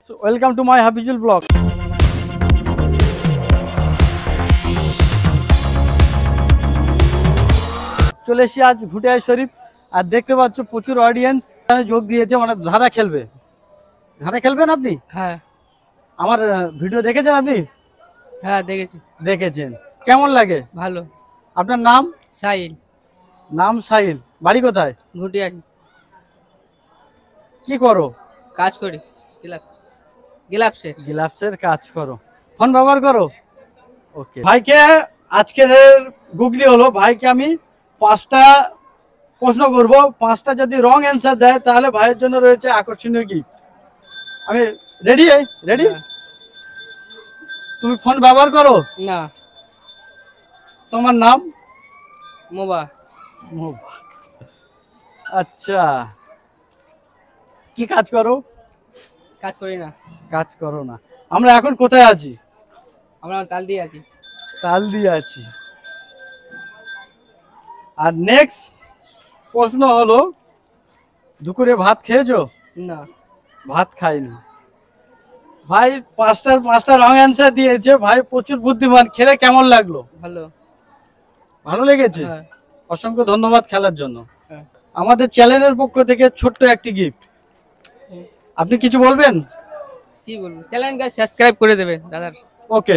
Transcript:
So welcome to my Habitual Blog. চলে এসেছি আজ ভুটিয়া শরীফ আর দেখতে পাচ্ছ প্রচুর অডিয়েন্স এখানে যোগ দিয়েছে, মানে ধাঁধা খেলবে। ধাঁধা খেলবেন আপনি? হ্যাঁ। আমার ভিডিও দেখেছেন আপনি? হ্যাঁ দেখেছি। দেখেছেন, কেমন লাগে? ভালো। আপনার নাম? সাহিল। নাম সাহিল, বাড়ি কোথায়? ঘুটিয়ারি। কি করো? কাজ করি গ্লাভসের কাজ করো। ফোন ব্যবহার করো? ওকে। ভাইকে আজকের গুগলি হলো, ভাইকে আমি 5টা প্রশ্ন করব, 5টা যদি রং অ্যান্সার দেয় তাহলে ভাইয়ের জন্য রয়েছে আকর্ষণীয় গিফট। আমি রেডি? রেডি? তুমি ফোন ব্যবহার করো? না। তোমার নাম? মোবা। আচ্ছা, কি কাজ করো? কাজ করি না। কাজ করো না। আমরা এখন কোথায় আছি? আমরা তাল দিয়ে আছি। তাল দিয়ে আছি। আর নেক্সট প্রশ্ন হলো, দুপুরে ভাত খেয়েছো? না, ভাত খাইনি। ভাই 5টা রং অ্যান্সার দিয়েছে, ভাই প্রচুর বুদ্ধিমান। খেলে কেমন লাগলো? ভালো। ভালো লেগেছে? হ্যাঁ। অসংখ্য ধন্যবাদ খেলার জন্য। হ্যাঁ। আমাদের চ্যানেলের পক্ষ থেকে ছোট্ট একটি গিফট। আপনি কিছু বলবেন? কি বলবো, চ্যানেলটা সাবস্ক্রাইব করে দেবেন দাদা। ওকে।